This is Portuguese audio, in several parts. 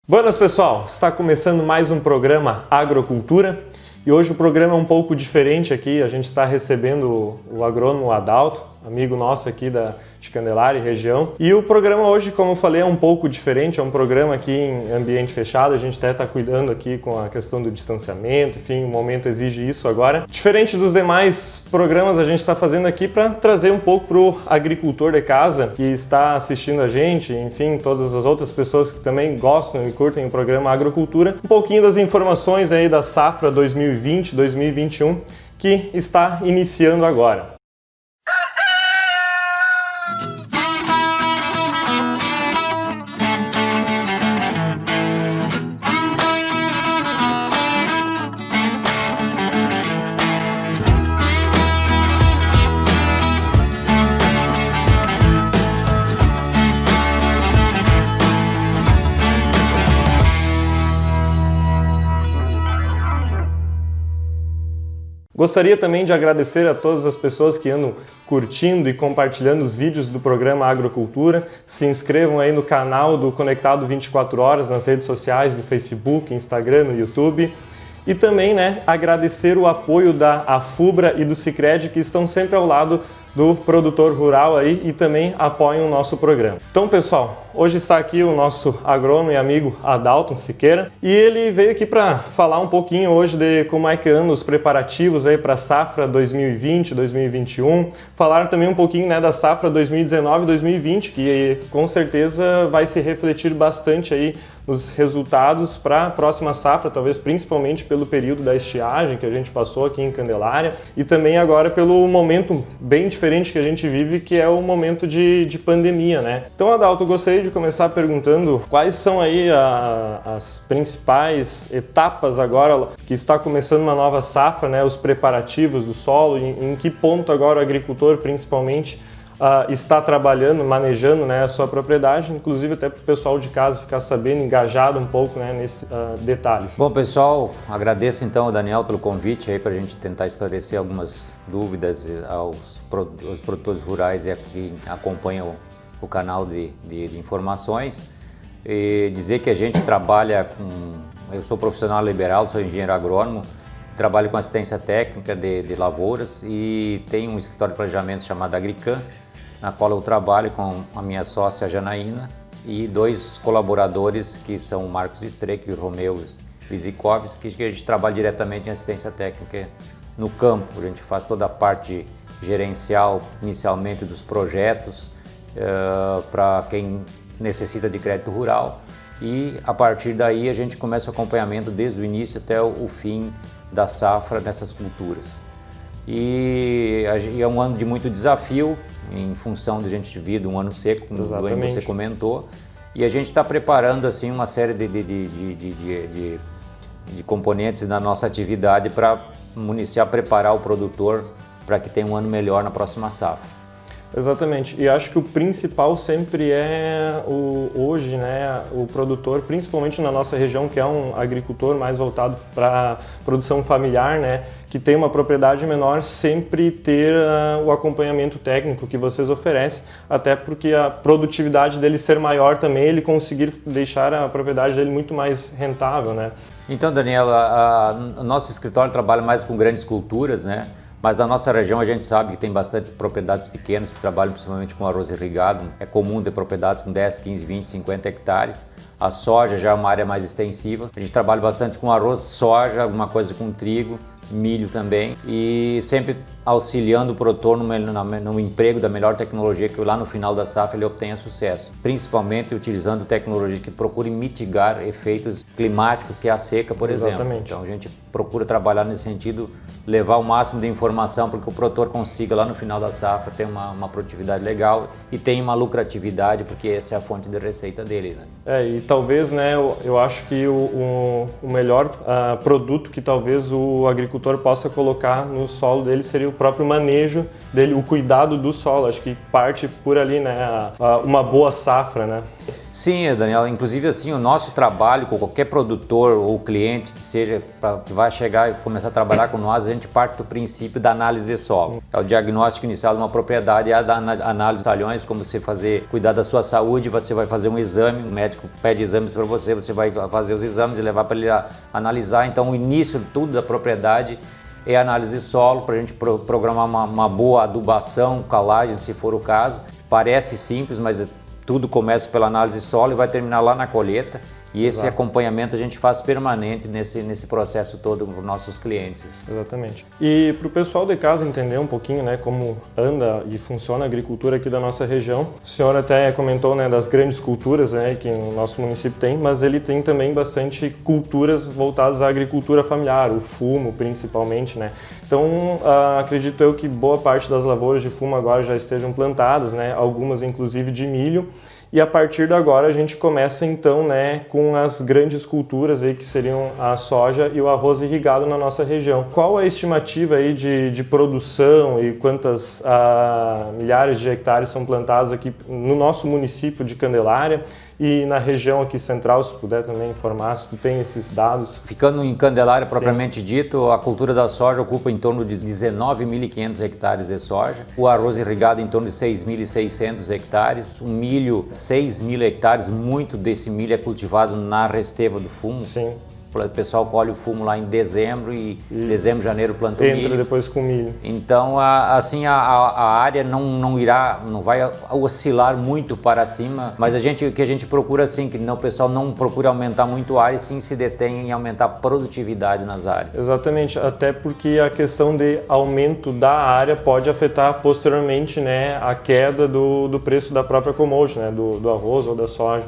Buenas pessoal, está começando mais um programa Agrocultura e hoje o programa é um pouco diferente aqui, a gente está recebendo o agrônomo Adalto, amigo nosso aqui de Candelária e região. E o programa hoje, como eu falei, é um pouco diferente, é um programa aqui em ambiente fechado, a gente até está cuidando aqui com a questão do distanciamento, enfim, o momento exige isso agora. Diferente dos demais programas, a gente está fazendo aqui para trazer um pouco para o agricultor de casa que está assistindo a gente, enfim, todas as outras pessoas que também gostam e curtem o programa Agrocultura, um pouquinho das informações aí da safra 2020-2021 que está iniciando agora. Gostaria também de agradecer a todas as pessoas que andam curtindo e compartilhando os vídeos do programa Agrocultura. Se inscrevam aí no canal do Conectado 24 Horas, nas redes sociais do Facebook, Instagram, no YouTube. E também, agradecer o apoio da Afubra e do Sicredi, que estão sempre ao lado do produtor rural aí e também apoiam o nosso programa. Então, pessoal, hoje está aqui o nosso agrônomo e amigo Adalto Siqueira e ele veio aqui para falar um pouquinho hoje de como é que andam os preparativos aí para a safra 2020-2021, falar também um pouquinho da safra 2019-2020, que com certeza vai se refletir bastante aí nos resultados para a próxima safra, talvez principalmente pelo período da estiagem que a gente passou aqui em Candelária e também agora pelo momento bem diferente que a gente vive, que é o momento de pandemia, né? Então, Adalto, eu gostaria de começar perguntando quais são aí as principais etapas agora que está começando uma nova safra, né? Os preparativos do solo, em que ponto agora o agricultor principalmente está trabalhando, manejando a sua propriedade, inclusive até para o pessoal de casa ficar sabendo, engajado um pouco nesses detalhes. Bom, pessoal, agradeço então ao Daniel pelo convite aí para a gente tentar esclarecer algumas dúvidas aos produtores rurais e que acompanham o canal de informações. E dizer que a gente trabalha eu sou profissional liberal, sou engenheiro agrônomo, trabalho com assistência técnica de lavouras e tenho um escritório de planejamento chamado Agrican, na qual eu trabalho com a minha sócia Janaína e dois colaboradores que são o Marcos Streck e o Romeu Vizikovski, que a gente trabalha diretamente em assistência técnica no campo. A gente faz toda a parte gerencial inicialmente dos projetos para quem necessita de crédito rural e a partir daí a gente começa o acompanhamento desde o início até o fim da safra nessas culturas. E é um ano de muito desafio, em função de a gente vir um ano seco, como você comentou, e a gente está preparando assim uma série de componentes na nossa atividade para preparar o produtor para que tenha um ano melhor na próxima safra. Exatamente, e acho que o principal sempre é hoje, o produtor, principalmente na nossa região, que é um agricultor mais voltado para produção familiar, que tem uma propriedade menor, sempre ter o acompanhamento técnico que vocês oferecem, até porque a produtividade dele ser maior também, ele conseguir deixar a propriedade dele muito mais rentável, Então, Daniel, o nosso escritório trabalha mais com grandes culturas, Mas na nossa região a gente sabe que tem bastante propriedades pequenas que trabalham principalmente com arroz irrigado. É comum ter propriedades com 10, 15, 20, 50 hectares. A soja já é uma área mais extensiva. A gente trabalha bastante com arroz, soja, alguma coisa com trigo, milho também. E sempre auxiliando o produtor no emprego da melhor tecnologia que lá no final da safra ele obtenha sucesso. Principalmente utilizando tecnologia que procure mitigar efeitos climáticos, que é a seca, por exemplo. Então a gente procura trabalhar nesse sentido, levar o máximo de informação para que o produtor consiga lá no final da safra ter uma produtividade legal e tenha uma lucratividade, porque essa é a fonte de receita dele. E talvez, eu acho que o melhor produto que talvez o agricultor possa colocar no solo dele seria o próprio manejo dele, o cuidado do solo. Acho que parte por ali, uma boa safra, Sim, Daniel, inclusive assim, o nosso trabalho com qualquer produtor ou cliente que vai chegar e começar a trabalhar com nós, a gente parte do princípio da análise de solo. É o diagnóstico inicial de uma propriedade, é a análise de talhões, como você cuidar da sua saúde, você vai fazer um exame, o médico pede exames para você, você vai fazer os exames e levar para ele analisar. Então o início de tudo da propriedade é a análise de solo, para a gente programar uma boa adubação, calagem, se for o caso. Parece simples, mas tudo começa pela análise de solo e vai terminar lá na colheita. E esse acompanhamento a gente faz permanente nesse processo todo com os nossos clientes. Exatamente. E para o pessoal de casa entender um pouquinho, né, como anda e funciona a agricultura aqui da nossa região, o senhor até comentou, né, das grandes culturas, né, que o nosso município tem, mas ele tem também bastante culturas voltadas à agricultura familiar, o fumo principalmente, né. Então, acredito eu que boa parte das lavouras de fumo agora já estejam plantadas, né, algumas inclusive de milho. E a partir de agora a gente começa então, né, com as grandes culturas aí que seriam a soja e o arroz irrigado na nossa região. Qual a estimativa aí de produção e quantas milhares de hectares são plantados aqui no nosso município de Candelária e na região aqui central, se puder também informar, se tu tem esses dados? Ficando em Candelária, propriamente dito, a cultura da soja ocupa em torno de 19.500 hectares de soja, o arroz irrigado em torno de 6.600 hectares, o milho 6.000 hectares, muito desse milho é cultivado na Resteva do Fumo. Sim. O pessoal colhe o fumo lá em dezembro e dezembro, janeiro planta o milho. Entra depois com o milho. Então, assim, a área não vai oscilar muito para cima, mas o que a gente procura, assim, que o pessoal não procura aumentar muito a área, sim se detém em aumentar a produtividade nas áreas. Exatamente, até porque a questão de aumento da área pode afetar posteriormente, né, a queda do preço da própria commodity, né, do arroz ou da soja.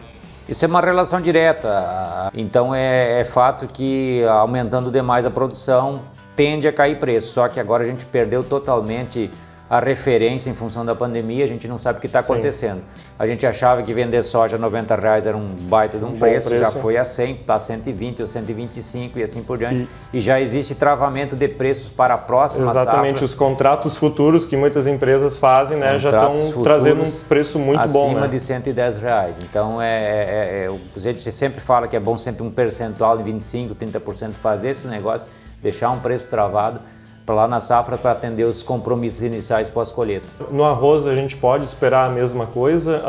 Isso é uma relação direta, então é fato que aumentando demais a produção tende a cair preço, só que agora a gente perdeu totalmente a referência em função da pandemia, a gente não sabe o que está acontecendo. A gente achava que vender soja a R$90 era um baita de um preço, já foi a 100, está a 120 ou 125 e assim por diante. E já existe travamento de preços para a próxima safra. Exatamente, os contratos futuros que muitas empresas fazem, né, já estão trazendo um preço muito bom. Acima né? de R$110. Então, a gente sempre fala que é bom sempre um percentual de 25%, 30% fazer esse negócio, deixar um preço travado, para lá na safra para atender os compromissos iniciais pós-colheita. No arroz a gente pode esperar a mesma coisa,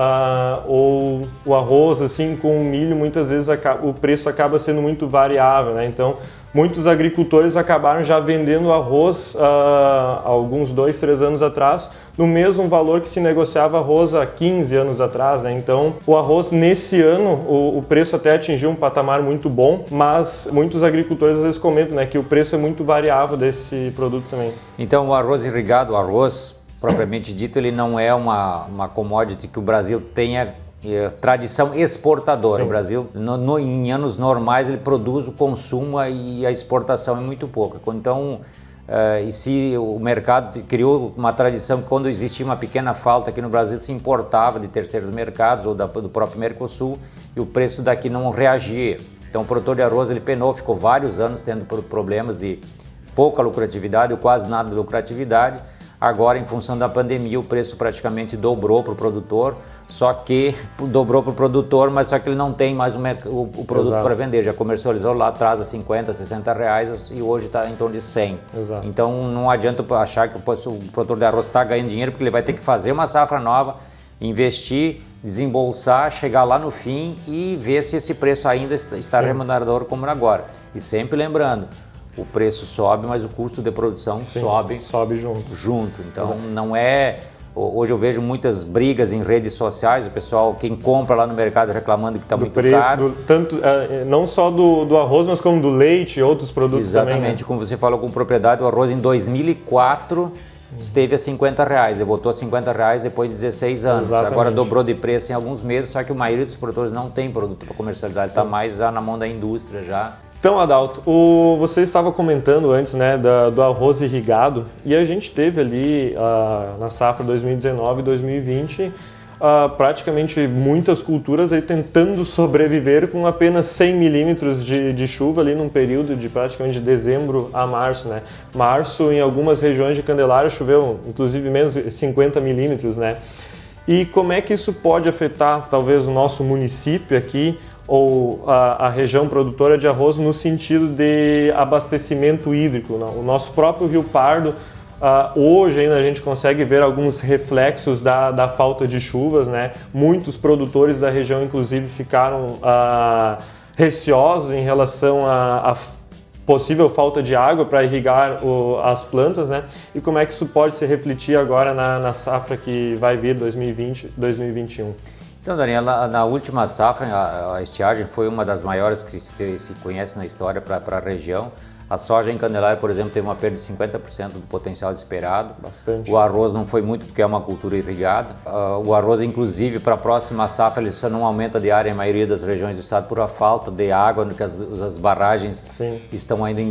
ou o arroz assim com o milho muitas vezes o preço acaba sendo muito variável, né? Então muitos agricultores acabaram já vendendo arroz há alguns 2, 3 anos atrás, no mesmo valor que se negociava arroz há 15 anos atrás, né? Então, o arroz nesse ano, o preço até atingiu um patamar muito bom, mas muitos agricultores às vezes comentam, né, que o preço é muito variável desse produto também. Então, o arroz irrigado, o arroz propriamente dito, ele não é uma commodity que o Brasil tenha tradição exportadora. Sim. O Brasil, em anos normais, ele produz o consumo e a exportação é muito pouca. Então, e se o mercado criou uma tradição que quando existia uma pequena falta aqui no Brasil se importava de terceiros mercados ou do próprio Mercosul e o preço daqui não reagia. Então o produtor de arroz ele penou, ficou vários anos tendo problemas de pouca lucratividade ou quase nada de lucratividade. Agora, em função da pandemia, o preço praticamente dobrou para o produtor, só que dobrou para o produtor, mas só que ele não tem mais o produto para vender. Já comercializou lá atrás a 50, 60 reais e hoje está em torno de 100. Exato. Então não adianta achar que o produtor de arroz está ganhando dinheiro, porque ele vai ter que fazer uma safra nova, investir, desembolsar, chegar lá no fim e ver se esse preço ainda está remunerador como agora. E sempre lembrando, o preço sobe, mas o custo de produção sobe junto. Então não é... Hoje eu vejo muitas brigas em redes sociais, o pessoal, quem compra lá no mercado reclamando que está muito caro. Tanto, não só do arroz, mas como do leite e outros produtos. Exatamente, também. Né? Como você falou com propriedade, o arroz em 2004 esteve a 50 reais, ele voltou a 50 reais depois de 16 anos. Exatamente. Agora dobrou de preço em alguns meses, só que a maioria dos produtores não tem produto para comercializar, ele está mais já na mão da indústria já. Então, Adalto, você estava comentando antes, né, do arroz irrigado, e a gente teve ali na safra 2019 e 2020 praticamente muitas culturas aí tentando sobreviver com apenas 100 milímetros de chuva ali num período de praticamente de dezembro a março, né? Março, em algumas regiões de Candelária, choveu inclusive menos de 50 milímetros, né? E como é que isso pode afetar talvez o nosso município aqui ou a região produtora de arroz no sentido de abastecimento hídrico, né? O nosso próprio Rio Pardo, hoje ainda a gente consegue ver alguns reflexos da falta de chuvas, né? Muitos produtores da região inclusive ficaram receosos em relação à possível falta de água para irrigar as plantas, né? E como é que isso pode se refletir agora na safra que vai vir 2020-2021? Então, Daniel, na última safra, a estiagem foi uma das maiores que se conhece na história para a região. A soja em Candelária, por exemplo, teve uma perda de 50% do potencial esperado. Bastante. O arroz não foi muito porque é uma cultura irrigada. O arroz, inclusive, para a próxima safra, ele só não aumenta de área em maioria das regiões do estado por a falta de água, porque as barragens Sim. estão ainda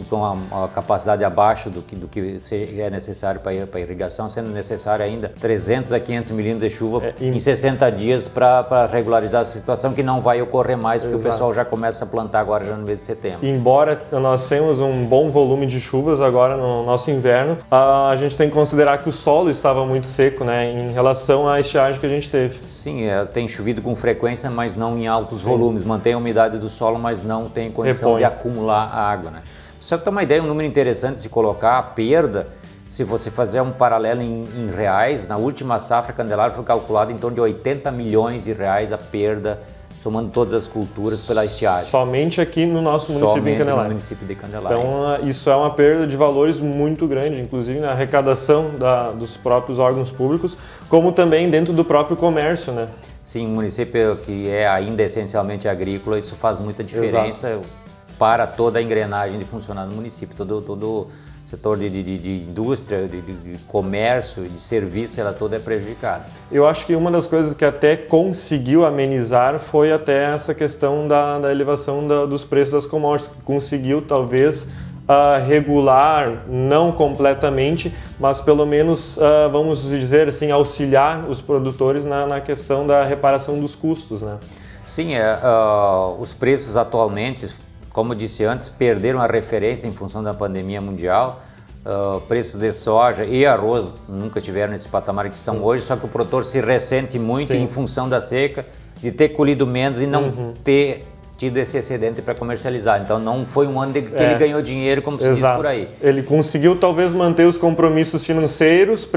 com a capacidade abaixo do que é necessário para irrigação, sendo necessário ainda 300 a 500 milímetros de chuva em 60 dias para regularizar a situação, que não vai ocorrer mais, porque o pessoal já começa a plantar agora já no mês de setembro. Embora nós temos um bom volume de chuvas agora no nosso inverno, a gente tem que considerar que o solo estava muito seco, né, em relação à estiagem que a gente teve. Sim, tem chovido com frequência, mas não em altos volumes. Mantém a umidade do solo, mas não tem condição de acumular a água, né? Só para ter uma ideia, um número interessante de se colocar, a perda, se você fazer um paralelo em reais, na última safra Candelária foi calculado em torno de 80 milhões de reais a perda, somando todas as culturas pela estiagem. Somente aqui no nosso município de Candelária. No município de Candelária. Então, isso é uma perda de valores muito grande, inclusive na arrecadação dos próprios órgãos públicos, como também dentro do próprio comércio, né? Sim, um município que é ainda essencialmente agrícola, isso faz muita diferença. Exato. Para toda a engrenagem de funcionar no município. Todo setor de indústria, de comércio, de serviço, ela toda é prejudicada. Eu acho que uma das coisas que até conseguiu amenizar foi até essa questão da elevação dos preços das commodities, que conseguiu talvez regular, não completamente, mas pelo menos, vamos dizer assim, auxiliar os produtores na questão da reparação dos custos, né? Sim, os preços atualmente, como eu disse antes, perderam a referência em função da pandemia mundial. Preços de soja e arroz nunca estiveram nesse patamar que estão hoje, só que o produtor se ressente muito em função da seca, de ter colhido menos e não ter tido esse excedente para comercializar. Então não foi um ano que ele ganhou dinheiro, como se diz por aí. Ele conseguiu talvez manter os compromissos financeiros,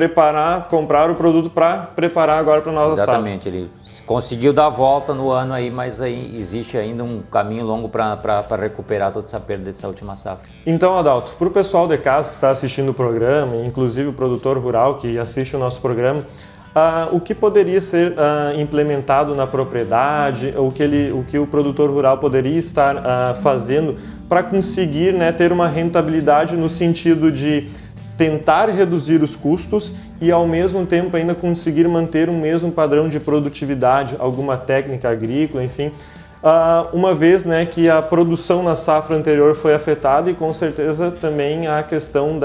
comprar o produto para preparar agora para a nova safra. Exatamente, ele conseguiu dar a volta no ano aí, mas aí existe ainda um caminho longo para recuperar toda essa perda dessa última safra. Então, Adalto, para o pessoal de casa que está assistindo o programa, inclusive o produtor rural que assiste o nosso programa, o que poderia ser implementado na propriedade, o que o produtor rural poderia estar fazendo para conseguir, né, ter uma rentabilidade no sentido de tentar reduzir os custos e ao mesmo tempo ainda conseguir manter o mesmo padrão de produtividade, alguma técnica agrícola, enfim, uma vez, né, que a produção na safra anterior foi afetada e com certeza também a questão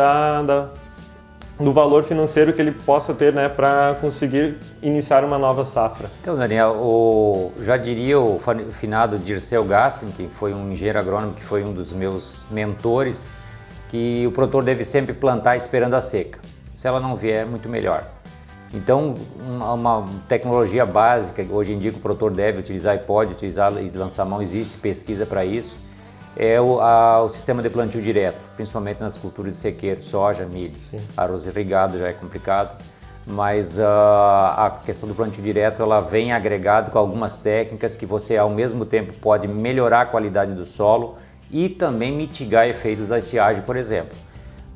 do valor financeiro que ele possa ter, né, para conseguir iniciar uma nova safra. Então, Daniel, já diria o finado Dirceu Gassen, que foi um engenheiro agrônomo, que foi um dos meus mentores, que o produtor deve sempre plantar esperando a seca. Se ela não vier, muito melhor. Então, uma tecnologia básica, hoje em dia que o produtor deve utilizar e pode utilizar e lançar mão, existe pesquisa para isso, é o sistema de plantio direto, principalmente nas culturas de sequeiro, soja, milho. Sim. Arroz irrigado já é complicado, mas a questão do plantio direto ela vem agregado com algumas técnicas que você ao mesmo tempo pode melhorar a qualidade do solo e também mitigar efeitos da estiagem, por exemplo.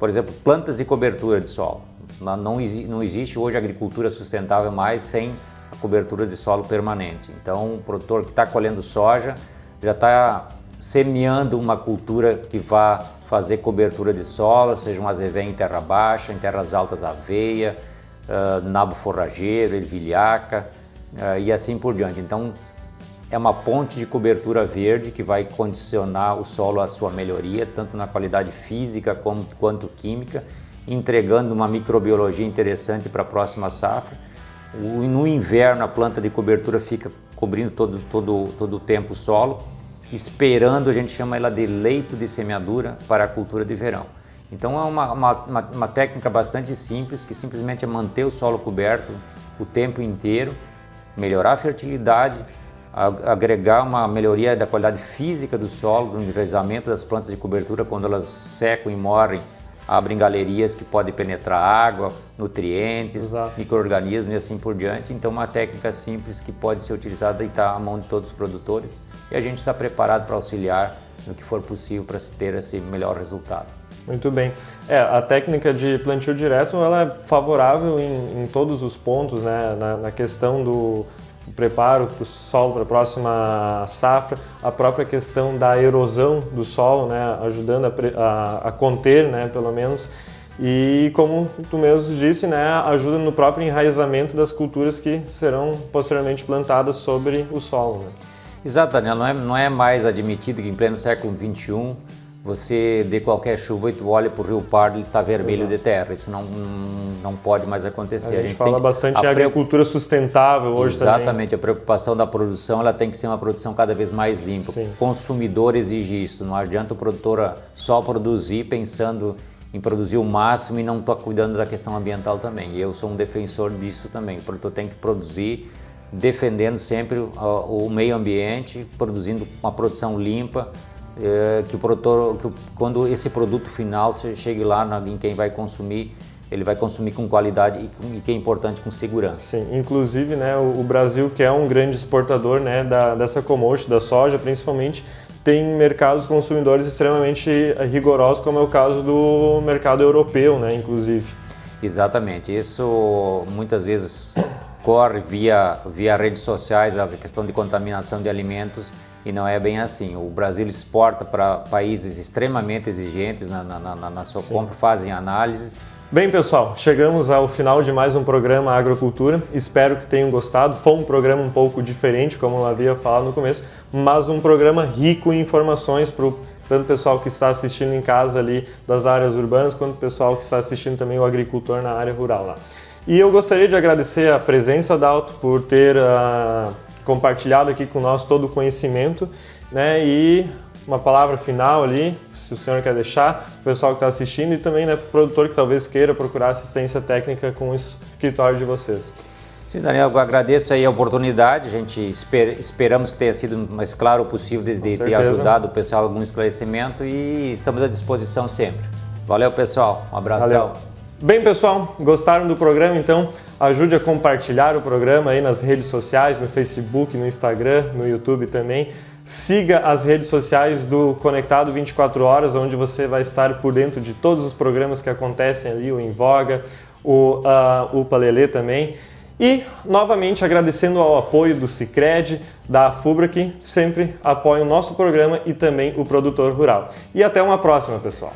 Por exemplo, plantas de cobertura de solo. Não existe hoje agricultura sustentável mais sem a cobertura de solo permanente. Então, o produtor que está colhendo soja já está semeando uma cultura que vá fazer cobertura de solo, seja um azevém em terra baixa, em terras altas aveia, nabo forrageiro, ervilhaca e assim por diante. Então, é uma ponte de cobertura verde que vai condicionar o solo à sua melhoria, tanto na qualidade física quanto química, entregando uma microbiologia interessante para a próxima safra. No inverno, a planta de cobertura fica cobrindo todo o tempo o solo, esperando, a gente chama ela de leito de semeadura para a cultura de verão. Então é uma técnica bastante simples, que simplesmente é manter o solo coberto o tempo inteiro, melhorar a fertilidade, agregar uma melhoria da qualidade física do solo, do enraizamento das plantas de cobertura quando elas secam e morrem, abrem galerias que podem penetrar água, nutrientes, micro-organismos e assim por diante. Então, uma técnica simples que pode ser utilizada e está à mão de todos os produtores, e a gente está preparado para auxiliar no que for possível para ter esse melhor resultado. Muito bem. A técnica de plantio direto ela é favorável em todos os pontos, né? Na questão do preparo para o solo para a próxima safra, a própria questão da erosão do solo, né? Ajudando a conter, né? Pelo menos. E como tu mesmo disse, né? Ajuda no próprio enraizamento das culturas que serão posteriormente plantadas sobre o solo. Né? Exato, Daniel. Não é mais admitido que em pleno século XXI você dê qualquer chuva e tu olha para o Rio Pardo e ele está vermelho de terra. Isso não pode mais acontecer. A gente fala bastante em agricultura sustentável hoje também. Exatamente. A preocupação da produção ela tem que ser uma produção cada vez mais limpa. Sim. O consumidor exige isso. Não adianta o produtor só produzir pensando em produzir o máximo e não estar cuidando da questão ambiental também. E eu sou um defensor disso também. O produtor tem que produzir defendendo sempre o meio ambiente, produzindo uma produção limpa, que o produtor, quando esse produto final chegue lá em quem vai consumir, ele vai consumir com qualidade e que é importante, com segurança. Sim, inclusive, né, o Brasil, que é um grande exportador, né, dessa commodity, da soja, principalmente, tem mercados consumidores extremamente rigorosos, como é o caso do mercado europeu, né, inclusive. Exatamente, isso muitas vezes corre via redes sociais, a questão de contaminação de alimentos, e não é bem assim. O Brasil exporta para países extremamente exigentes na sua compra, fazem análises. Bem, pessoal, chegamos ao final de mais um programa Agrocultura. Espero que tenham gostado. Foi um programa um pouco diferente, como eu havia falado no começo, mas um programa rico em informações para tanto o pessoal que está assistindo em casa ali das áreas urbanas, quanto o pessoal que está assistindo também o agricultor na área rural lá. E eu gostaria de agradecer a presença da Dalto por ter compartilhado aqui com nós todo o conhecimento, né? E uma palavra final ali, se o senhor quer deixar, o pessoal que está assistindo e também, né, para o produtor que talvez queira procurar assistência técnica com o escritório de vocês. Sim, Daniel, eu agradeço aí a oportunidade, a gente esperamos que tenha sido o mais claro possível de ter ajudado o pessoal a algum esclarecimento e estamos à disposição sempre. Valeu, pessoal, um abração. Valeu. Bem, pessoal, gostaram do programa? Então ajude a compartilhar o programa aí nas redes sociais, no Facebook, no Instagram, no YouTube também. Siga as redes sociais do Conectado 24 Horas, onde você vai estar por dentro de todos os programas que acontecem ali, o Em Voga, o Palelê também. E, novamente, agradecendo ao apoio do Sicredi, da Afubra, que sempre apoia o nosso programa e também o produtor rural. E até uma próxima, pessoal!